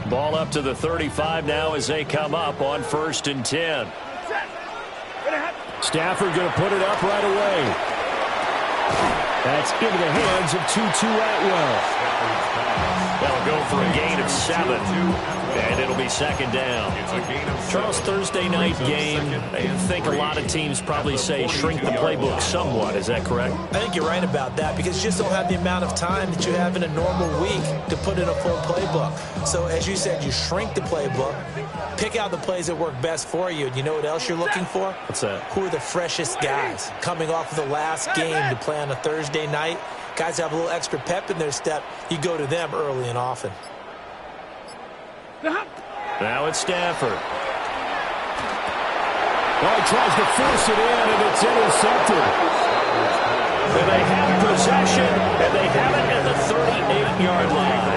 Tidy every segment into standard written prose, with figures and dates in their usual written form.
Ball up to the 35 now as they come up on 1st and 10. Stafford going to put it up right away. That's into the hands of Tutu Atwell. That'll go for a gain of 7, and it'll be 2nd down. Charles, Thursday night game, I think a lot of teams probably say shrink the playbook somewhat. Is that correct? I think you're right about that because you just don't have the amount of time that you have in a normal week to put in a full playbook. So as you said, you shrink the playbook, pick out the plays that work best for you. And you know what else you're looking for? What's that? Who are the freshest guys coming off of the last game to play on a Thursday night? Guys have a little extra pep in their step. You go to them early and often. Now it's Stafford. Well, he tries to force it in, and it's intercepted. And they have possession, and they have it at the 38-yard line.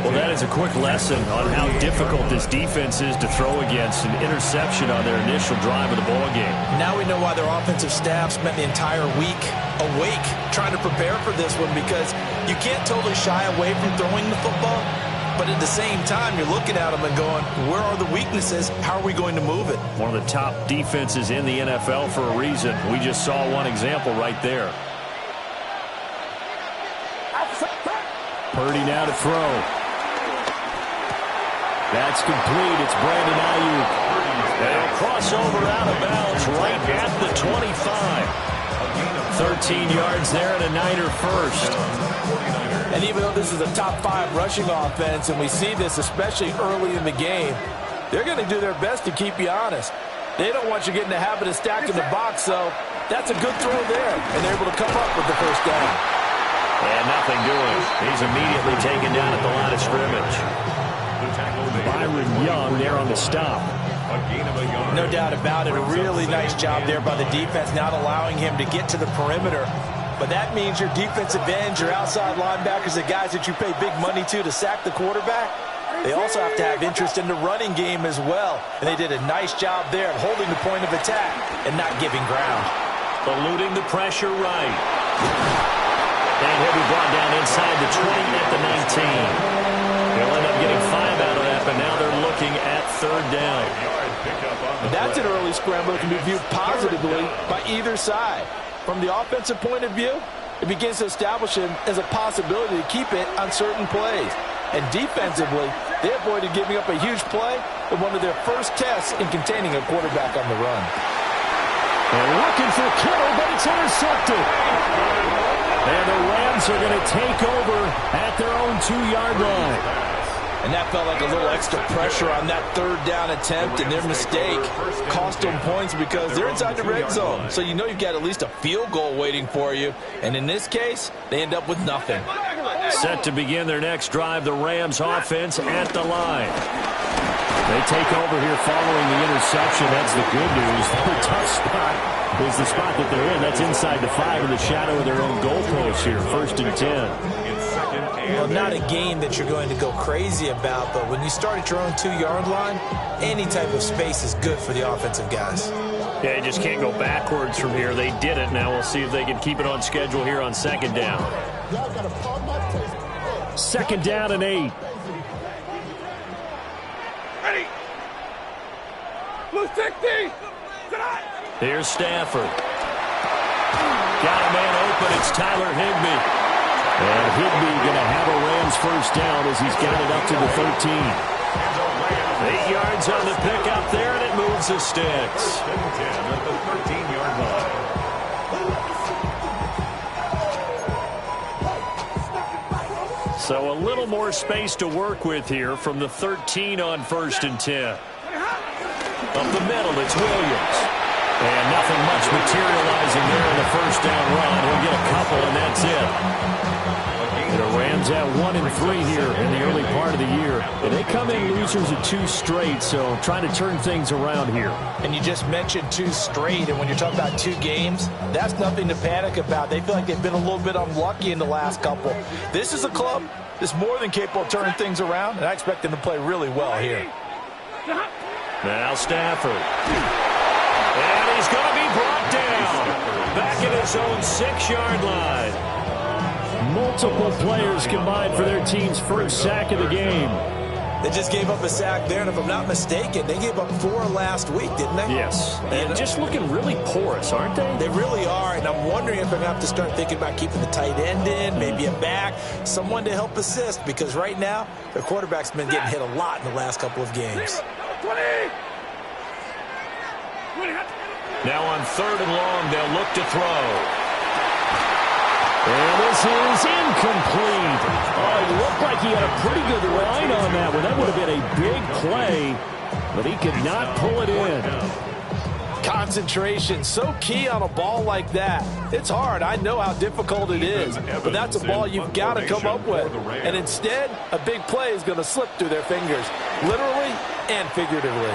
Well, that is a quick lesson on how difficult this defense is to throw against. An interception on their initial drive of the ball game. Now we know why their offensive staff spent the entire week awake trying to prepare for this one, because you can't totally shy away from throwing the football, but at the same time you're looking at them and going, where are the weaknesses? How are we going to move it? One of the top defenses in the NFL for a reason. We just saw one example right there. Purdy now to throw. That's complete. It's Brandon Ayuk. They'll cross over out of bounds right at the 25. 13 yards there and a Niner first. And even though this is a top 5 rushing offense, and we see this especially early in the game, they're going to do their best to keep you honest. They don't want you getting the habit of stacking the box, so that's a good throw there, and they're able to come up with the first down. And nothing doing. He's immediately taken down at the line of scrimmage. Byron Young there on the stop. No doubt about it. A really nice job there by the defense, not allowing him to get to the perimeter. But that means your defensive ends, your outside linebackers, the guys that you pay big money to sack the quarterback, they also have to have interest in the running game as well. And they did a nice job there of holding the point of attack and not giving ground. Eluding the pressure right. And he'll be brought down inside the 20 at the 19. They'll end up getting 5 out of that, but now they're looking at 3rd down. That's an early scramble that can be viewed positively by either side. From the offensive point of view, it begins to establish him as a possibility to keep it on certain plays. And defensively, they avoided giving up a huge play in one of their first tests in containing a quarterback on the run. They're looking for Kittle, but it's intercepted. And the Rams are going to take over at their own 2-yard line. And that felt like a little extra pressure on that 3rd down attempt, and their mistake cost them points because they're inside the red zone. So you know you've got at least a field goal waiting for you. And in this case, they end up with nothing. Set to begin their next drive, the Rams offense at the line. They take over here following the interception. That's the good news. The tough spot is the spot that they're in. That's inside the 5 in the shadow of their own goalpost here. 1st and 10. Well, not a game that you're going to go crazy about, but when you start at your own 2-yard line, any type of space is good for the offensive guys. Yeah, you just can't go backwards from here. They did it. Now we'll see if they can keep it on schedule here on 2nd down. 2nd down and 8. Ready. Blue 60. Here's Stafford. Got a man open. It's Tyler Higbee. And Higbee going to have a Rams first down as he's got it up to the 13. 8 yards on the pickup there, and it moves the sticks. At the 13-yard line. So a little more space to work with here from the 13 on 1st and 10. Up the middle, it's Williams. And nothing much materializing there in the first down run. He'll get a couple, and that's it. And the Rams at 1-3 here in the early part of the year. And they come in losers of 2 straight, so trying to turn things around here. And you just mentioned 2 straight, and when you're talking about 2 games, that's nothing to panic about. They feel like they've been a little bit unlucky in the last couple. This is a club that's more than capable of turning things around, and I expect them to play really well here. Now Stafford. And he's going to be brought down back at his own 6-yard line. Multiple players combined for their team's first sack of the game. They just gave up a sack there, and if I'm not mistaken, they gave up 4 last week, didn't they? Yes. And just looking really porous, aren't they? They really are, and I'm wondering if they're going to have to start thinking about keeping the tight end in, maybe a back, someone to help assist, because right now, their quarterback's been getting hit a lot in the last couple of games. Now on 3rd and long, they'll look to throw. And this is incomplete. Oh, it looked like he had a pretty good line on that one. That would have been a big play, but he could not pull it in. Concentration, so key on a ball like that. It's hard. I know how difficult it is, but that's a ball you've got to come up with. And instead, a big play is going to slip through their fingers, literally and figuratively.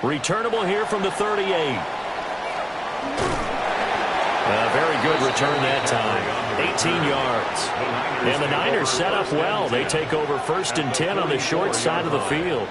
Returnable here from the 38. Very good return that time. 18 yards. And the Niners set up well. They take over 1st and 10 on the short side of the field.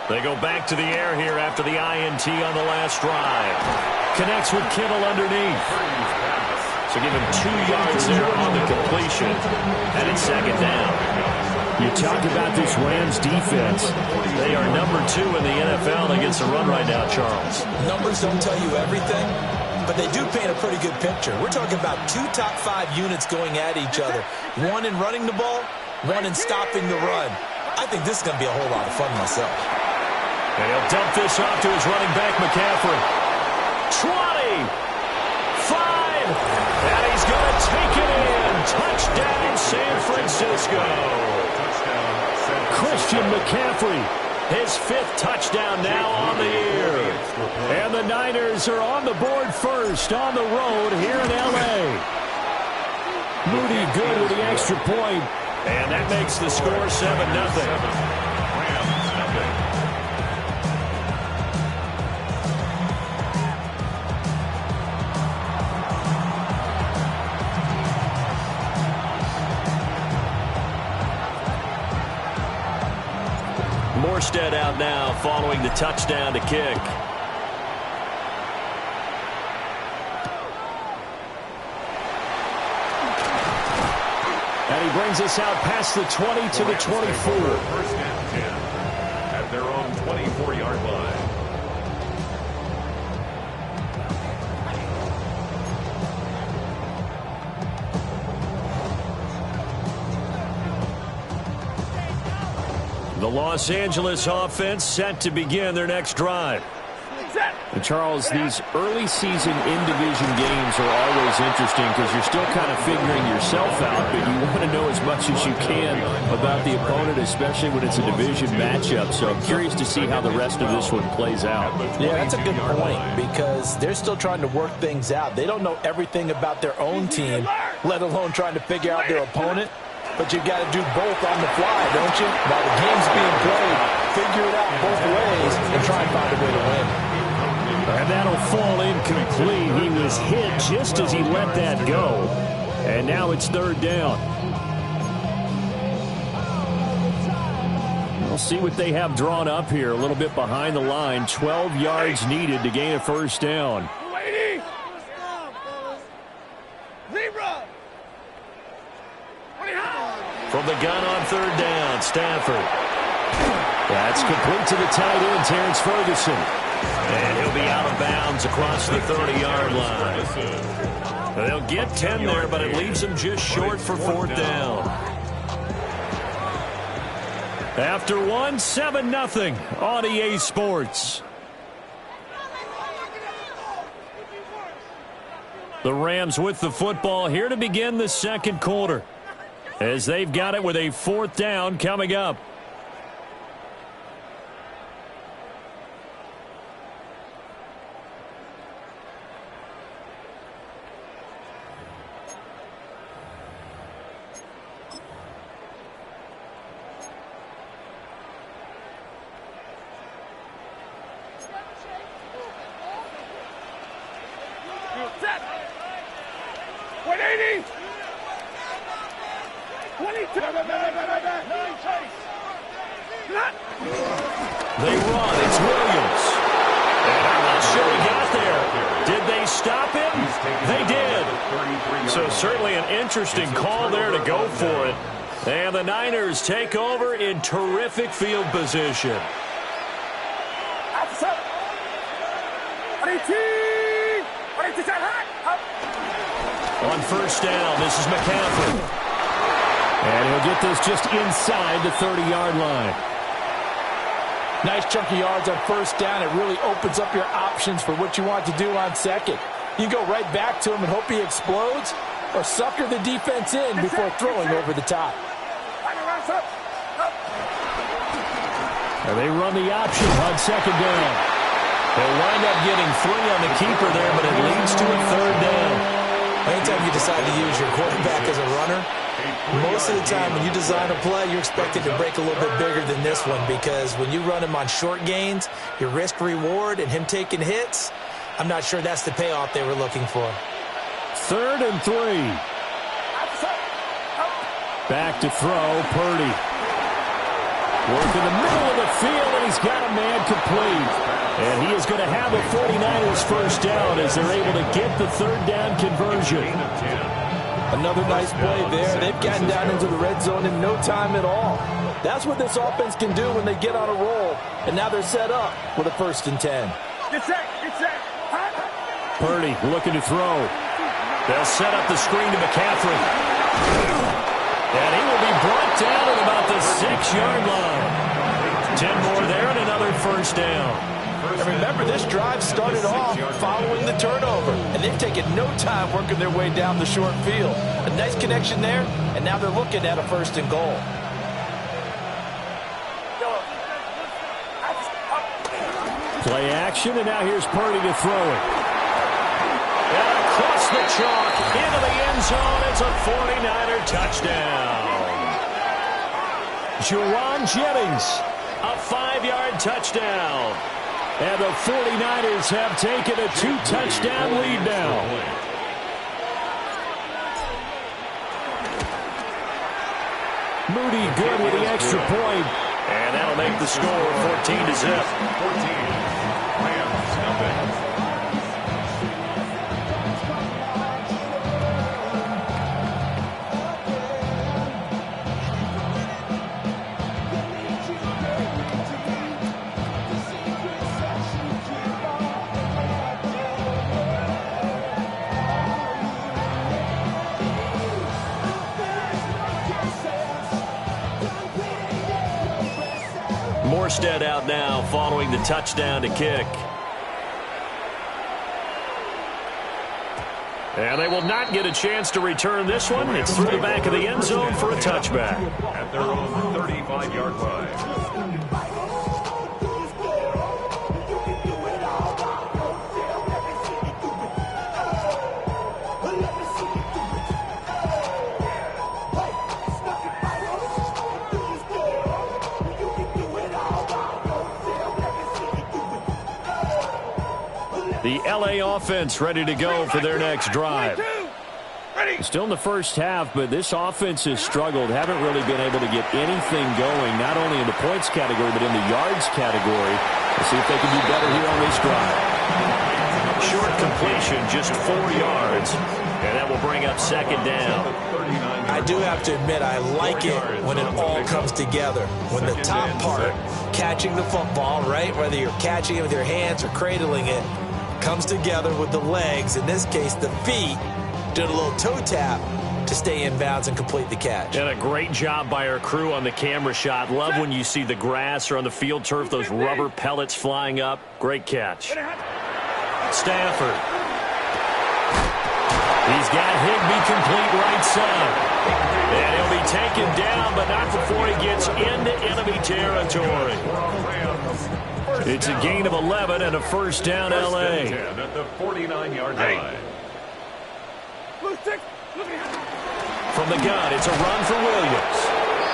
They go back to the air here after the INT on the last drive. Connects with Kittle underneath. So give him 2 yards there on the completion. And it's 2nd down. You talk about this Rams defense. They are number 2 in the NFL against the run right now, Charles. Numbers don't tell you everything, but they do paint a pretty good picture. We're talking about 2 top 5 units going at each other. One in running the ball, one in stopping the run. I think this is going to be a whole lot of fun myself. And he'll dump this off to his running back, McCaffrey. 20, 5, and he's going to take it in. Touchdown, San Francisco. Christian McCaffrey. His 5th touchdown now on the year. And the Niners are on the board first on the road here in L.A. Moody good with the extra point. And that makes the score 7-0. Morstead out now following the touchdown to kick. And he brings us out past the 20 to the 24. 1st and 10 at their own 24-yard line. The Los Angeles offense set to begin their next drive. And Charles, these early season in-division games are always interesting because you're still kind of figuring yourself out, but you want to know as much as you can about the opponent, especially when it's a division matchup. So I'm curious to see how the rest of this one plays out. Yeah, that's a good point because they're still trying to work things out. They don't know everything about their own team, let alone trying to figure out their opponent. But you've got to do both on the fly, don't you? While the game's being played, figure it out both ways and try and find a way to win. And that'll fall incomplete. He was hit just as he let that go. And now it's 3rd down. We'll see what they have drawn up here. A little bit behind the line. 12 yards needed to gain a 1st down. From the gun on 3rd down, Stafford. That's complete to the tight end, Terrence Ferguson. And he'll be out of bounds across the 30-yard line. They'll get 10 there, but it leaves them just short for 4th down. After 7-0 on EA Sports. The Rams with the football here to begin the 2nd quarter, as they've got it with a 4th down coming up. They run. It's Williams. And I'm not sure he got there. Did they stop him? They did. So certainly an interesting call there to go for it. And the Niners take over in terrific field position. On first down, this is McCaffrey. And he'll get this just inside the 30-yard line. Nice chunky yards on first down. It really opens up your options for what you want to do on second. You go right back to him and hope he explodes, or sucker the defense in before throwing over the top. And they run the option on second down. They'll wind up getting 3 on the keeper there, but it leads to a third down. Anytime you decide to use your quarterback as a runner, most of the time when you design a play, you're expected to break a little bit bigger than this one, because when you run him on short gains, your risk-reward and him taking hits, I'm not sure that's the payoff they were looking for. 3rd and 3. Back to throw, Purdy. Work in the middle of the field, and he's got a man complete. And he is going to have a 49ers first down as they're able to get the third down conversion. Another nice play there. They've gotten down into the red zone in no time at all. That's what this offense can do when they get on a roll. And now they're set up with a 1st and 10. Purdy looking to throw. They'll set up the screen to McCaffrey. And he will be brought down at about the 6-yard line. 10 more there and another first down. And remember, this drive started off following the turnover, and they've taken no time working their way down the short field. A nice connection there, and now they're looking at a 1st and goal. Play action, and now here's Purdy to throw it. And across the chalk into the end zone. It's a 49er touchdown. Jauan Jennings, a 5-yard touchdown. And the 49ers have taken a 2-touchdown lead now. Moody good with the extra point. And that'll make the score 14-0. 14. Rams, nothing. Morstead out now following the touchdown to kick. And they will not get a chance to return this one. It's through the back of the end zone for a touchback. At their own 35-yard line. The LA offense ready to go for their next drive. Still in the first half, but this offense has struggled. Haven't really been able to get anything going, not only in the points category, but in the yards category. Let's see if they can do better here on this drive. Short completion, just 4 yards. And that will bring up second down. I do have to admit, I like it when it all comes together. When the top part, catching the football, right, whether you're catching it with your hands or cradling it, comes together with the legs, in this case the feet, doing a little toe tap to stay in bounds and complete the catch. And a great job by our crew on the camera shot. Love when you see the grass or on the field turf, those rubber pellets flying up. Great catch. Stafford. He's got Higbee complete right side. And he'll be taken down, but not before he gets into enemy territory. It's a gain of 11 and a first down, L.A. At the 49-yard line. From the gun, it's a run for Williams.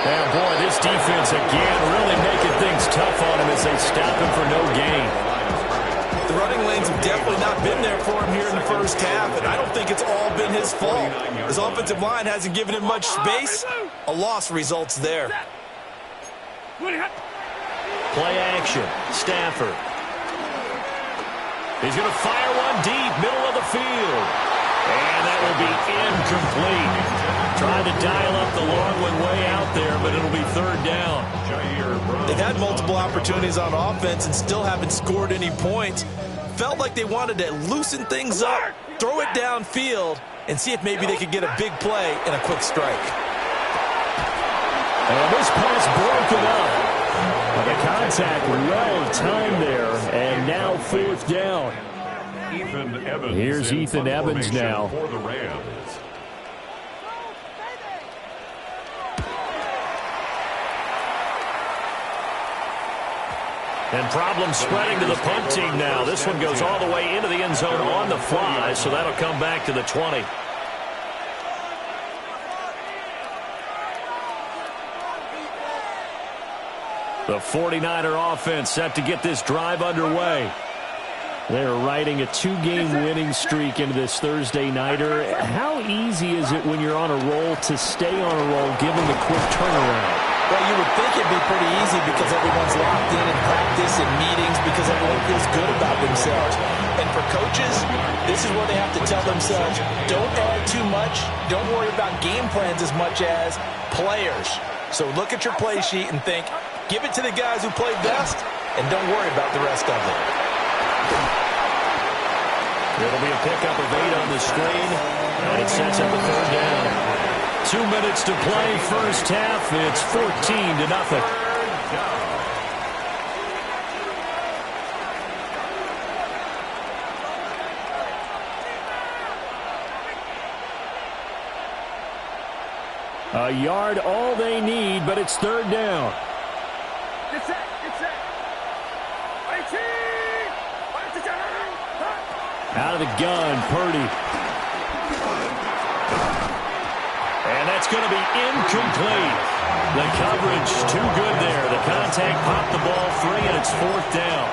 And, boy, this defense again really making things tough on him as they stop him for no gain. The running lanes have definitely not been there for him here in the first half, and I don't think it's all been his fault. His offensive line hasn't given him much space. A loss results there. Play action. Stafford. He's going to fire one deep, middle of the field. And that will be incomplete. Trying to dial up the long one way out there, but it'll be third down. They've had multiple opportunities on offense and still haven't scored any points. Felt like they wanted to loosen things up, throw it downfield, and see if maybe they could get a big play and a quick strike. And this pass broken up. The contact well timed there, and now fourth down. Here's Ethan Evans now. For the Rams. And problems spreading to the punt team now. This one goes all the way into the end zone on the fly, so that'll come back to the 20. The 49er offense set to get this drive underway. They're riding a 2-game winning streak into this Thursday nighter. How easy is it when you're on a roll to stay on a roll given the quick turnaround? Well, you would think it'd be pretty easy because everyone's locked in practice and meetings because everyone feels good about themselves. And for coaches, this is where they have to tell themselves, don't add too much, don't worry about game plans as much as players. So look at your play sheet and think, give it to the guys who played best, and don't worry about the rest of it. It'll be a pickup of 8 on the screen, and it sets up a third down. 2 minutes to play, first half. It's 14-0. A yard all they need, but it's third down. Out of the gun, Purdy. And that's going to be incomplete. The coverage too good there. The contact popped the ball free, and it's fourth down.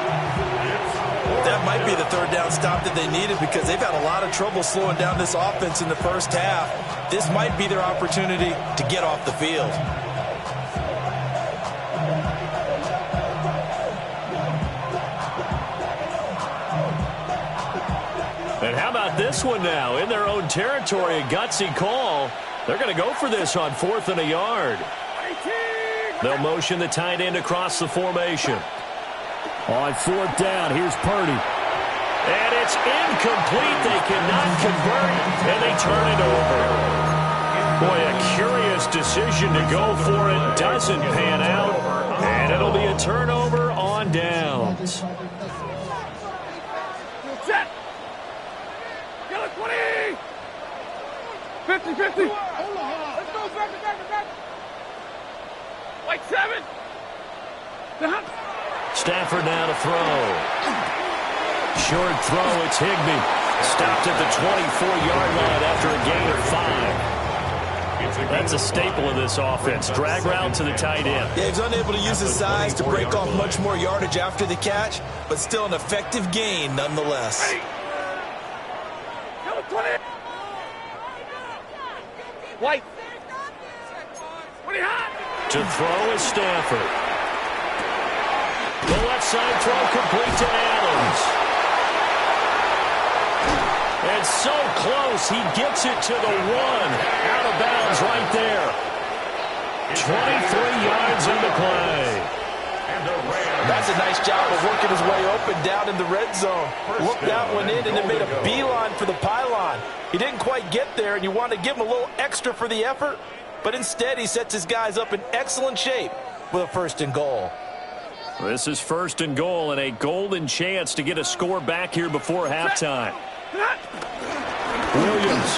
That might be the third down stop that they needed because they've had a lot of trouble slowing down this offense in the first half. This might be their opportunity to get off the field. And how about this one now? In their own territory, a gutsy call. They're going to go for this on 4th and a yard. They'll motion the tight end across the formation. On 4th down, here's Purdy. And it's incomplete. They cannot convert, and they turn it over. Boy, a curious decision to go for it. Doesn't pan out, and it'll be a turnover on downs. Set. Yellow 20. 50, 50. Let's go, back. White 7. Stafford now to throw. Short throw, it's Higbee. Stopped at the 24-yard line after a gain of 5. That's a staple of this offense. Drag route to the tight end. Yeah, he's unable to use his size to break off much more yardage after the catch, but still an effective gain nonetheless. Yellow 20. White. 20 hot. To throw is Stafford. The left side throw complete to Adams. And so close, he gets it to the 1. Out of bounds right there. 23 yards into play. That's a nice job of working his way open down in the red zone. Looked that one in and then made a beeline for the pylon. He didn't quite get there, and you want to give him a little extra for the effort, but instead he sets his guys up in excellent shape with a 1st and goal. This is 1st and goal and a golden chance to get a score back here before halftime. Williams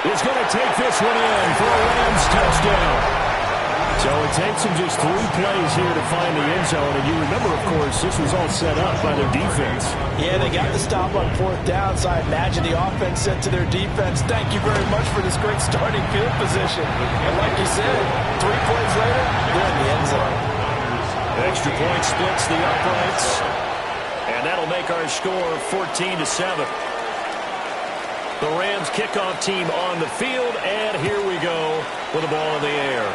is going to take this one in for a Rams touchdown. So it takes him just 3 plays here to find the end zone. And you remember, of course, this was all set up by their defense. Yeah, they got the stop on 4th down, so I imagine the offense said to their defense, thank you very much for this great starting field position. And like you said, 3 plays later, they're in the end zone. Extra point splits the uprights. And And that'll make our score 14-7. The Rams kickoff team on the field, and here we go with the ball in the air.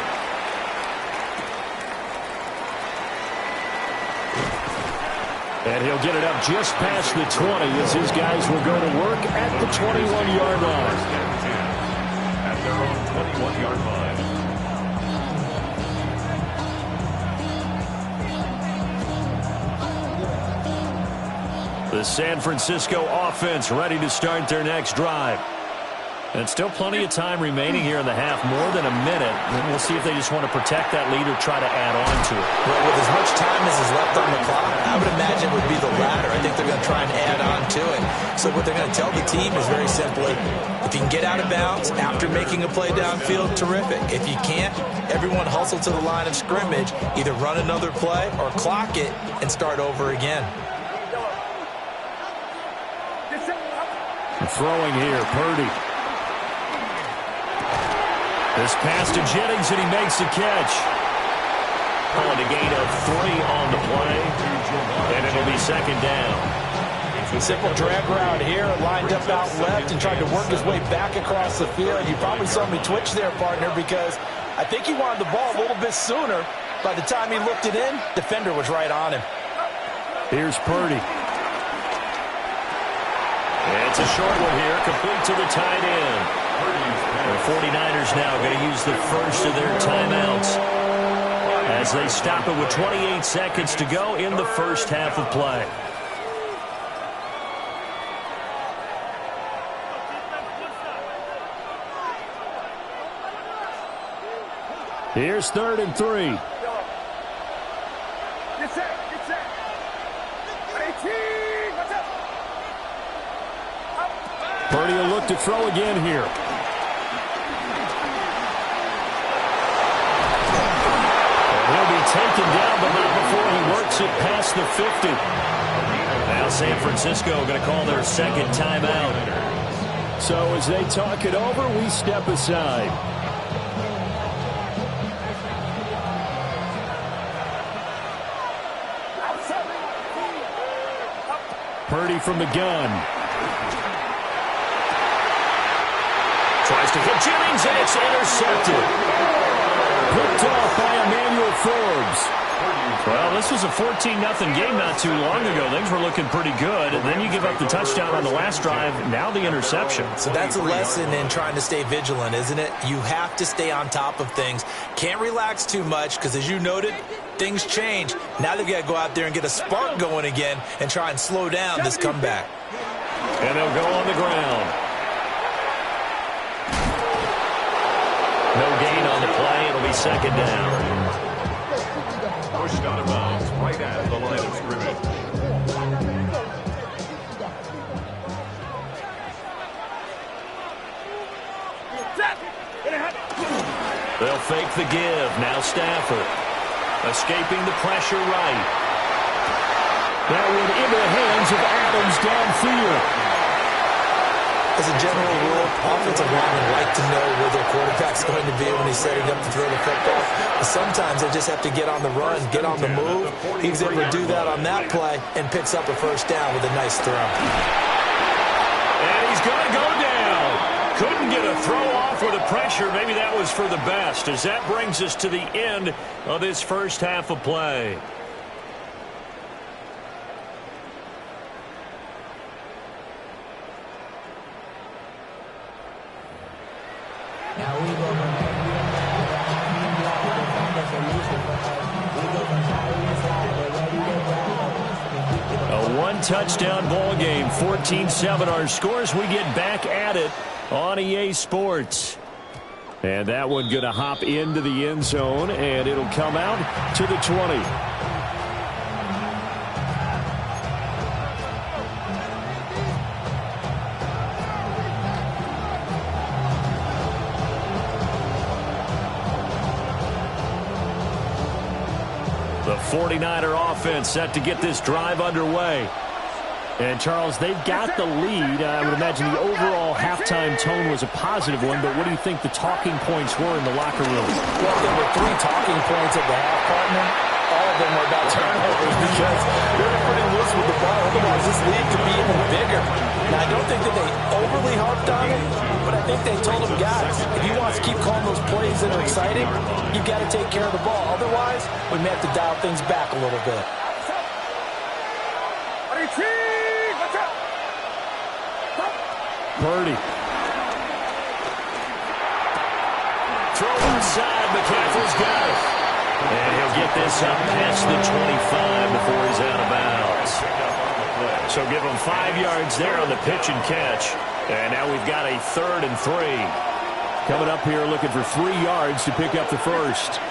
And he'll get it up just past the 20 as his guys will go to work at the 21-yard line. At their own 21-yard line. The San Francisco offense ready to start their next drive. And still plenty of time remaining here in the half, more than a minute. And we'll see if they just want to protect that lead or try to add on to it. Well, with as much time as is left on the clock, I would imagine it would be the latter. I think they're going to try and add on to it. So what they're going to tell the team is very simply, if you can get out of bounds after making a play downfield, terrific. If you can't, everyone hustle to the line of scrimmage, either run another play or clock it and start over again. Throwing here, Purdy. This pass to Jennings, and he makes the catch. Calling a gain of 3 on the play, and it'll be second down. Simple drag route here, lined up out left and tried to work his way back across the field. You probably saw me twitch there, partner, because I think he wanted the ball a little bit sooner. By the time he looked it in, defender was right on him. Here's Purdy. It's a short one here, complete to the tight end. The 49ers now going to use the first of their timeouts as they stop it with 28 seconds to go in the first half of play. Here's 3rd and 3. Get set. Get set. 18. Watch out. Purdy will look to throw again here. And he'll be taken down, but not before he works it past the 50. Now San Francisco going to call their second timeout. So as they talk it over, we step aside. Purdy from the gun. Tries to hit Jennings, and it's intercepted. Picked off by Emmanuel Forbes. Well, this was a 14-0 game not too long ago. Things were looking pretty good. And then you give up the touchdown on the last drive. Now the interception. So that's a lesson in trying to stay vigilant, isn't it? You have to stay on top of things. Can't relax too much because, as you noted, things change. Now they've got to go out there and get a spark going again and try and slow down this comeback. And they'll go on the ground. No gain on the play. It'll be second down. Pushed out of bounds right at the line of scrimmage. They'll fake the give. Now Stafford. Escaping the pressure right. That one into the hands of Adams downfield. As a general rule, offensive linemen like to know where their quarterback's going to be when he's setting up to throw the football. But sometimes they just have to get on the run, get on the move. He was able to do that on that play and picks up a first down with a nice throw. And he's going to go down. Couldn't get a throw off with the pressure. Maybe that was for the best, as that brings us to the end of this first half of play. A one-touchdown ball game, 14-7 our scores. We get back at it on EA Sports. And that one going to hop into the end zone, and it'll come out to the 20. The 49er offense set to get this drive underway. And, Charles, they've got the lead. I would imagine the overall halftime tone was a positive one, but what do you think the talking points were in the locker room? Well, there were 3 talking points at the half, partner. All them are about turnovers because they're pretty loose with the ball. Otherwise, this lead could be even bigger. Now, I don't think that they overly harped on him, but I think they told him, guys, if he wants to keep calling those plays that are exciting, you've got to take care of the ball. Otherwise, we may have to dial things back a little bit. Purdy. Throw inside. McCaffrey's got it. And he'll get this up past the 25 before he's out of bounds. So give him 5 yards there on the pitch and catch. And now we've got a 3rd and 3. Coming up here looking for 3 yards to pick up the first.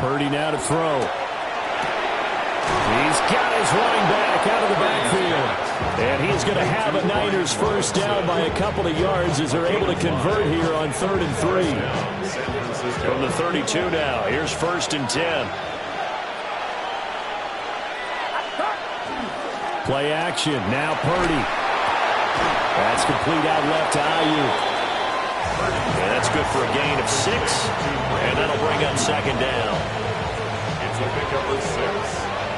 Purdy now to throw. He's got his running back out of the backfield. And he's going to have a Niners first down by a couple of yards as they're able to convert here on 3rd and 3. From the 32 now, here's 1st and 10. Play action, now Purdy. That's complete out left to Ayuk. And that's good for a gain of 6. And that'll bring up 2nd down. It's a pickup of 6.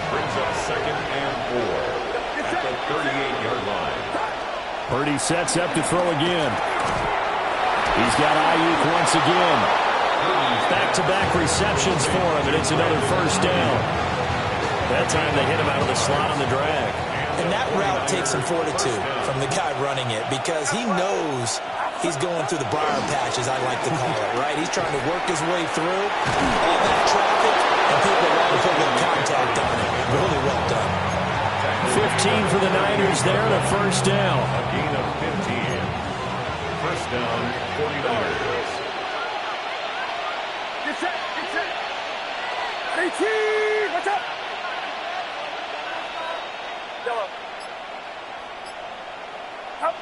Brings up 2nd and 4. At the 38-yard line. Purdy sets up to throw again. He's got Ayuk once again. Back-to-back receptions for him, and it's another first down. That time they hit him out of the slot on the drag. And that route takes some fortitude from the guy running it because he knows he's going through the briar patch, as I like to call it, right? He's trying to work his way through all that traffic, and people are ready to put a contact on it. Really well done. 15 for the Niners there and a first down. A gain of 15. First down, 49ers. Get set, get set. 18, watch out. Yellow. Up.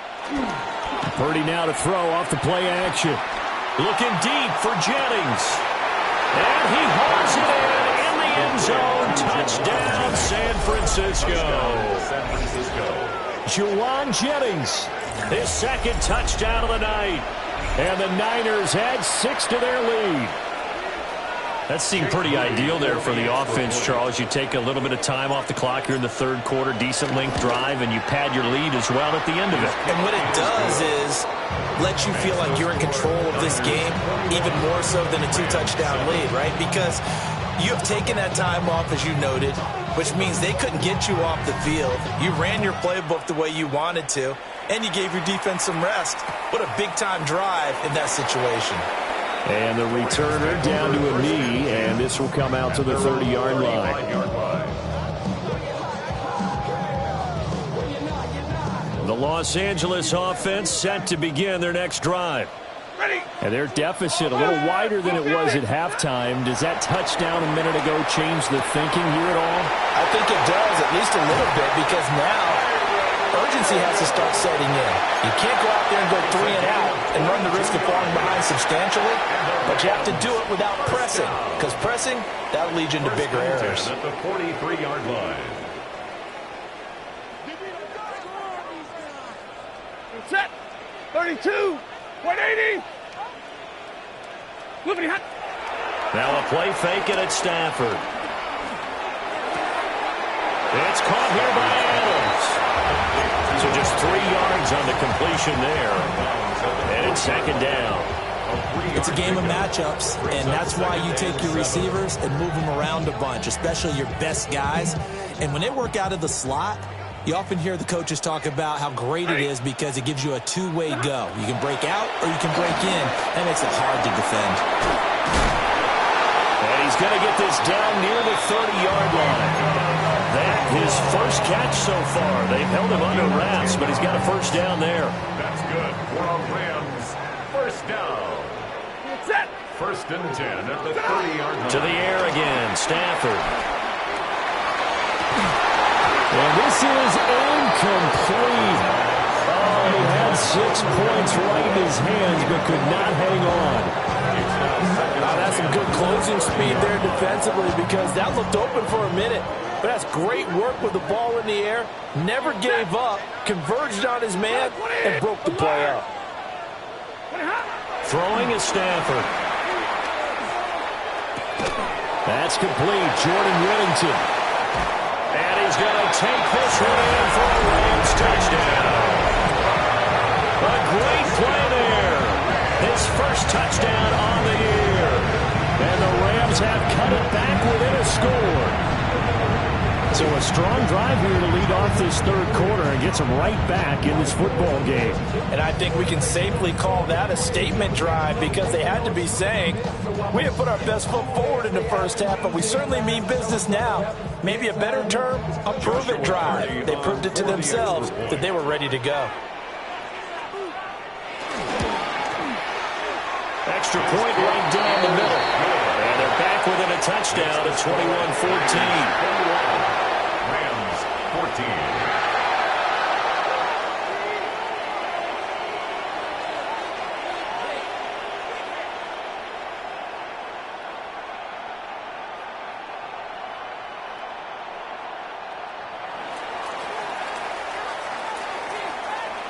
Purdy now to throw off the play action. Looking deep for Jennings. And he hauls it in the end zone. Touchdown, San Francisco. Juwan Jennings, his 2nd touchdown of the night. And the Niners add 6 to their lead. That seemed pretty ideal there for the offense, Charles. You take a little bit of time off the clock here in the 3rd quarter, decent length drive, and you pad your lead as well at the end of it. And what it does is let you feel like you're in control of this game, even more so than a 2-touchdown lead, right? Because you have taken that time off, as you noted, which means they couldn't get you off the field. You ran your playbook the way you wanted to, and you gave your defense some rest. What a big-time drive in that situation. And the returner down to a knee, and this will come out to the 30-yard line. The Los Angeles offense set to begin their next drive. Ready. And their deficit a little wider than it was at halftime. Does that touchdown a minute ago change the thinking here at all? I think it does, at least a little bit, because now urgency has to start setting in. You can't go out there and go 3 and out and run the risk of falling behind substantially, but you have to do it without pressing, because pressing, that'll lead you into bigger errors. At the 43-yard line. Set. 32. 180. Flippity hot. Now a play fake it at Stafford. It's caught here by Adams. So just 3 yards on the completion there. And it's 2nd down. It's a game of matchups, and that's why you take your receivers and move them around a bunch, especially your best guys. And when they work out of the slot, you often hear the coaches talk about how great it is because it gives you a two-way go. You can break out or you can break in. That makes it hard to defend. And he's going to get this down near the 30-yard line. That his first catch so far. They've held him under wraps, but he's got a first down there. That's good for a Rams first down. Set. 1st and 10 at the 30-yard line. To the air again, Stafford. And this is incomplete. Oh, he had 6 points right in his hands, but could not hang on. That's some good closing speed there defensively because that looked open for a minute. But that's great work with the ball in the air. Never gave up, converged on his man, and broke the play up. Throwing is Stafford. That's complete. Jordan Whittington. And he's going to take this one in for a Rams touchdown. A great play there. His first touchdown on the year. And the Rams have cut it back within a score. So a strong drive here to lead off this third quarter and gets them right back in this football game. And I think we can safely call that a statement drive because they had to be saying, we have put our best foot forward in the first half, but we certainly mean business now. Maybe a better term, a prove-it drive. They proved it to themselves that they were ready to go. Extra point right down the middle. And they're back within a touchdown at 21-14. Rams 14.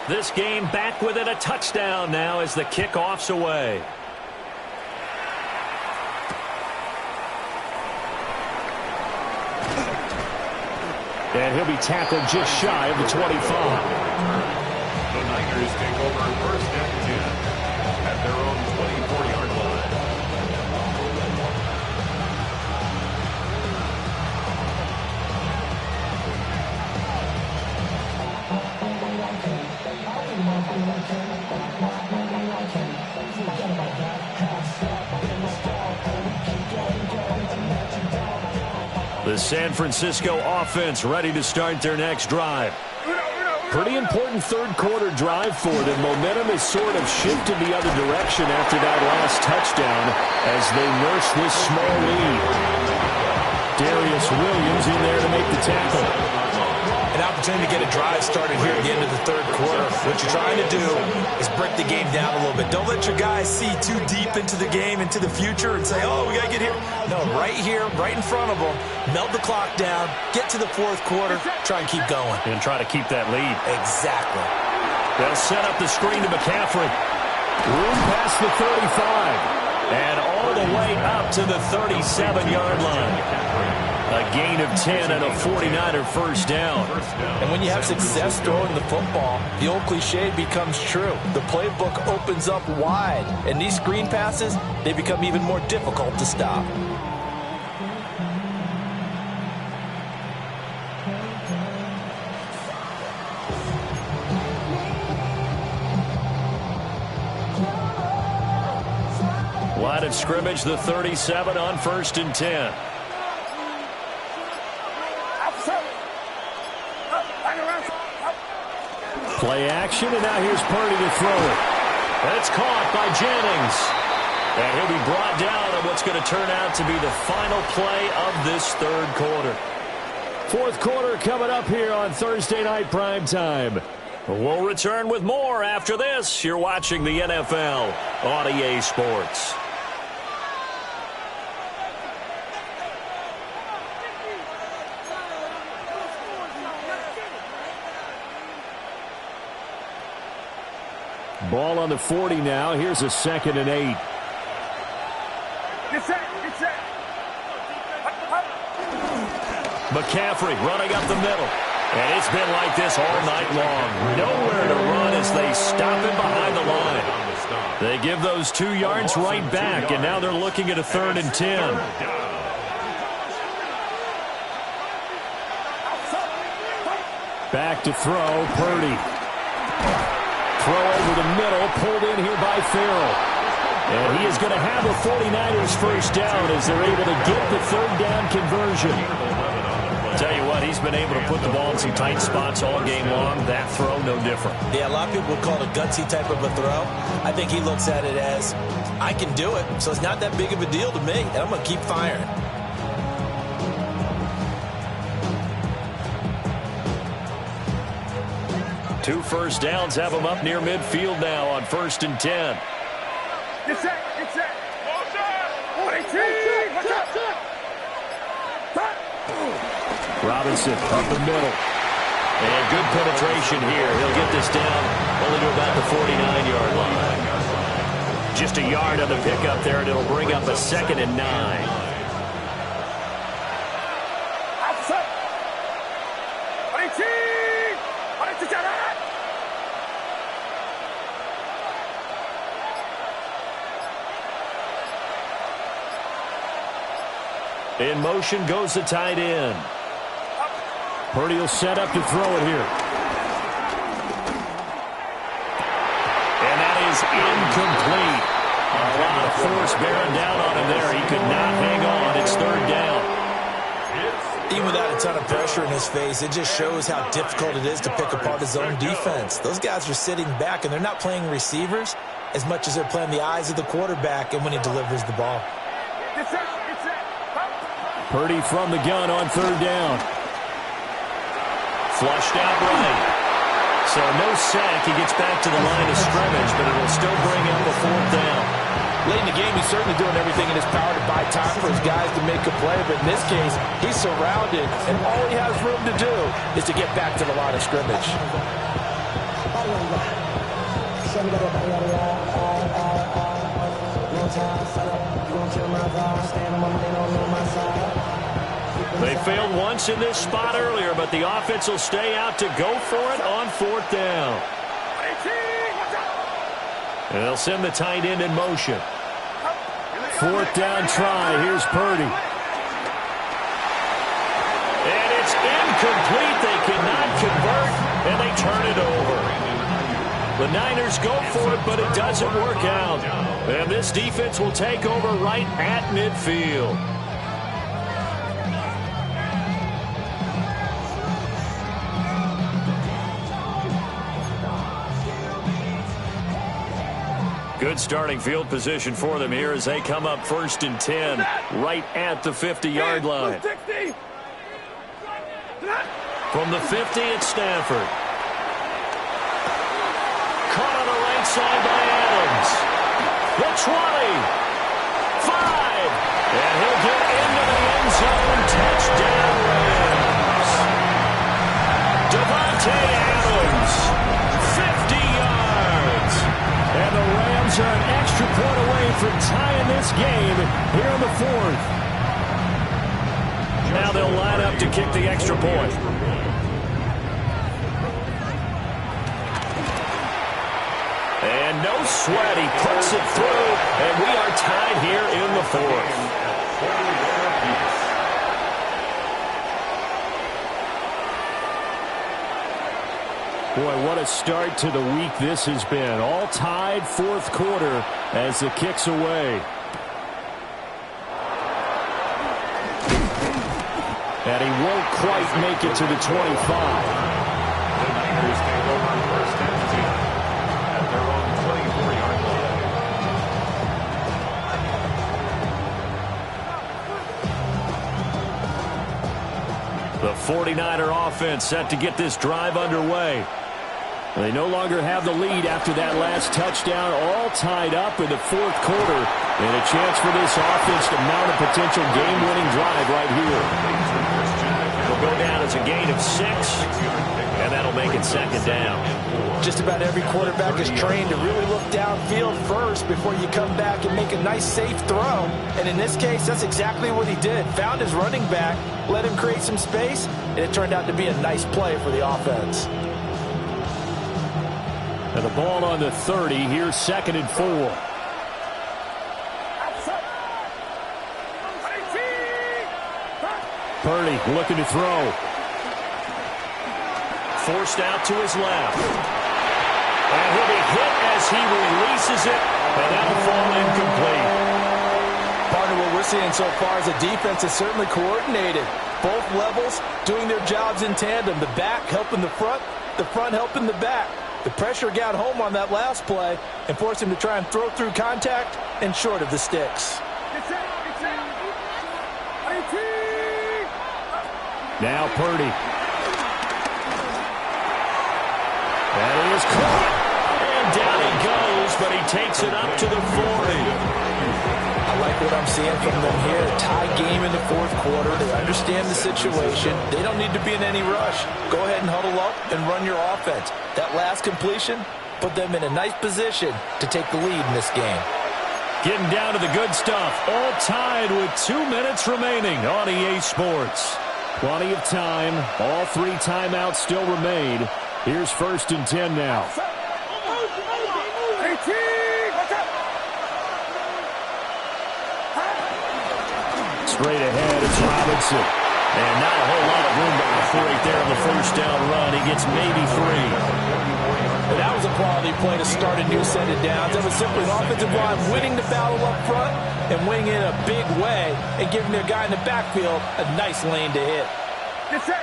This game back within a touchdown now as the kickoff's away. And he'll be tackled just shy of the 25. The Niners take over first and 10 at their own 24-yard line. The San Francisco offense ready to start their next drive. Pretty important third quarter drive for them. Momentum has sort of shifted the other direction after that last touchdown as they nurse this small lead. Darius Williams in there to make the tackle. An opportunity to get a drive started here at the end of the third quarter. What you're trying to do is break the game down a little bit. Don't let your guys see too deep into the game, into the future, and say, oh, we got to get here. No, right here, right in front of them, melt the clock down, get to the fourth quarter, try and keep going. And try to keep that lead. Exactly. They'll set up the screen to McCaffrey. Room past the 35. And all the way up to the 37-yard line. A gain of 10 and a 49er first down. And when you have success throwing the football, the old cliche becomes true. The playbook opens up wide. And these screen passes, they become even more difficult to stop. Line of scrimmage, the 37 on first and 10. Play action, and now here's Purdy to throw it. That's caught by Jennings. And he'll be brought down on what's going to turn out to be the final play of this third quarter. Fourth quarter coming up here on Thursday Night Primetime. We'll return with more after this. You're watching the NFL on EA Sports. Ball on the 40 now. Here's a 2nd and 8. Get set. Get set. McCaffrey running up the middle. And it's been like this all night long. Nowhere to run as they stop him behind the line. They give those 2 yards right back, and now they're looking at a 3rd and 10. Back to throw, Purdy. Throw over the middle, pulled in here by Farrell. And he is going to have a 49ers first down as they're able to get the 3rd down conversion. Tell you what, he's been able to put the ball in some tight spots all game long. That throw, no different. Yeah, a lot of people would call it a gutsy type of a throw. I think he looks at it as, I can do it, so it's not that big of a deal to me, and I'm going to keep firing. Two first downs have him up near midfield now on 1st and 10. Get set. Get set. 18. Watch out. Robinson up the middle. And good penetration here. He'll get this down only to about the 49-yard line. Just a yard on the pickup there, and it'll bring up a 2nd and 9. In motion goes the tight end. Purdy will set up to throw it here. And that is incomplete. A lot of force bearing down on him there. He could not hang on. It's third down. Even without a ton of pressure in his face, it just shows how difficult it is to pick apart his own defense. Those guys are sitting back, and they're not playing receivers as much as they're playing the eyes of the quarterback and when he delivers the ball. Purdy from the gun on third down. Flushed out right. So no sack. He gets back to the line of scrimmage, but it'll still bring up a fourth down. Late in the game, he's certainly doing everything in his power to buy time for his guys to make a play. But in this case, he's surrounded, and all he has room to do is to get back to the line of scrimmage. They failed once in this spot earlier, but the offense will stay out to go for it on fourth down. And they'll send the tight end in motion. Fourth down try. Here's Purdy. And it's incomplete. They cannot convert, and they turn it over. The Niners go for it, but it doesn't work out. And this defense will take over right at midfield. Good starting field position for them here as they come up 1st and 10 right at the 50-yard line. From the 50, it's Stanford. Caught on the right side by Adams. The 20. 5. And he'll get into the end zone. Touchdown Rams. Devontae Adams. 50 yards. And the Rams are an extra point away from tying this game here in the fourth. Now they'll line up to kick the extra point. And no sweat. He puts it through, and we are tied here in the fourth. Boy, what a start to the week this has been. All tied fourth quarter as the kick's away. And he won't quite make it to the 25. The Niners take over 1st and 10 at their own 24-yard line. The 49er offense set to get this drive underway. They no longer have the lead after that last touchdown, all tied up in the fourth quarter. And a chance for this offense to mount a potential game-winning drive right here. It'll go down as a gain of 6, and that'll make it 2nd down. Just about every quarterback is trained to really look downfield first before you come back and make a nice, safe throw. And in this case, that's exactly what he did. Found his running back, let him create some space, and it turned out to be a nice play for the offense. And the ball on the 30. Here's 2nd and 4. Purdy looking to throw. Forced out to his left. And he'll be hit as he releases it, and that'll fall incomplete. Partner, what we're seeing so far is the defense is certainly coordinated. Both levels doing their jobs in tandem. The back helping the front helping the back. The pressure got home on that last play and forced him to try and throw through contact and short of the sticks. Now Purdy. That is caught. And down he goes, but he takes it up to the 40. I like what I'm seeing from them here. A tie game in the fourth quarter. They understand the situation. They don't need to be in any rush. Go ahead and huddle up and run your offense. That last completion put them in a nice position to take the lead in this game. Getting down to the good stuff. All tied with 2 minutes remaining on EA Sports. Plenty of time. All 3 timeouts still remain. Here's 1st and 10 now. straight ahead. It's Robinson. And not a whole lot of room to operate there on the first down run. He gets maybe 3. And that was a quality play to start a new set of downs. That was simply an offensive line winning the battle up front and winning it in a big way and giving their guy in the backfield a nice lane to hit. Get set.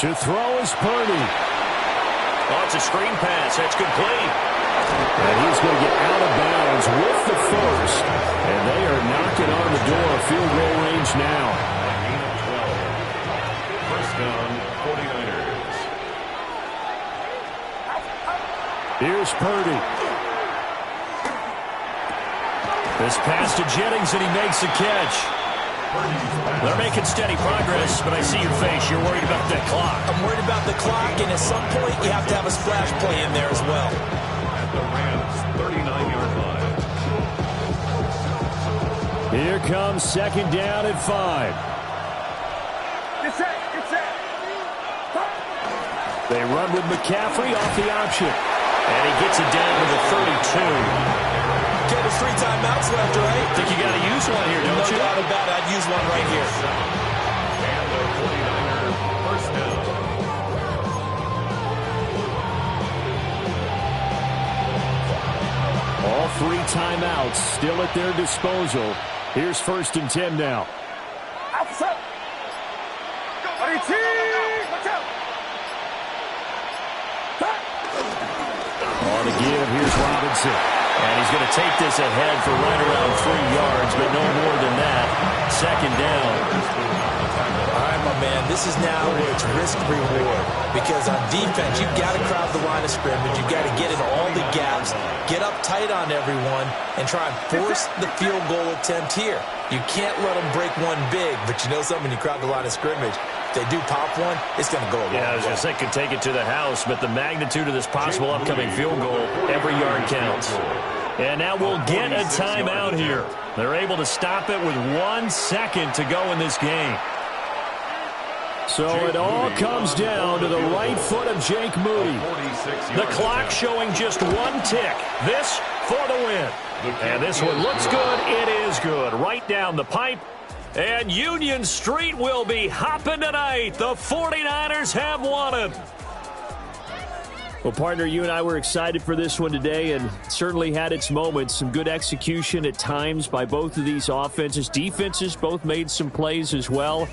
To throw is Purdy. Oh, it's a screen pass. That's complete. And he's going to get out of bounds with the first. And they are knocking on the door. Field goal range now. First down, 49ers. Here's Purdy. This pass to Jennings, and he makes the catch. They're making steady progress, but I see your face. You're worried about that clock. I'm worried about the clock, and at some point you have to have a splash play in there as well. At the Rams' 39-yard line. Here comes second down at 5. Get set. They run with McCaffrey off the option. And he gets it down to the 32. Okay, there's 3 timeouts left, right? Think you got to use one here, don't you? No doubt about it. I'd use one right here. And the 49ers first down. All 3 timeouts still at their disposal. Here's first and 10 now. Outside. Watch out. On the give, here's Robinson. And he's going to take this ahead for right around 3 yards, but no more than that. Second down. All right, my man, this is now where it's risk-reward. Because on defense, you've got to crowd the line of scrimmage. You've got to get in all the gaps, get up tight on everyone, and try and force the field goal attempt here. You can't let them break one big, but you know something, you crowd the line of scrimmage. If they do pop one, it's going to go a long way. Yeah, I was going to say could take it to the house, but the magnitude of this possible upcoming field goal, every yard counts. And now we'll get a timeout here. They're able to stop it with 1 second to go in this game. So it all comes down to the right foot of Jake Moody. The clock showing just 1 tick. This for the win. And this one looks good. It is good. Right down the pipe. And Union Street will be hopping tonight. The 49ers have won it. Well, partner, you and I were excited for this one today, and certainly had its moments. Some good execution at times by both of these offenses. Defenses both made some plays as well.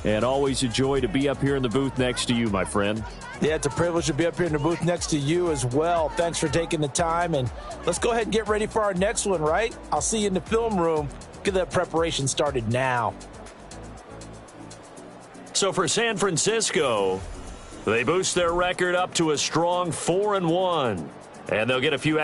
And always a joy to be up here in the booth next to you, my friend. Yeah, it's a privilege to be up here in the booth next to you as well. Thanks for taking the time, and let's go ahead and get ready for our next one, right? I'll see you in the film room. Get that preparation started now. So for San Francisco, they boost their record up to a strong 4-1. And they'll get a few extra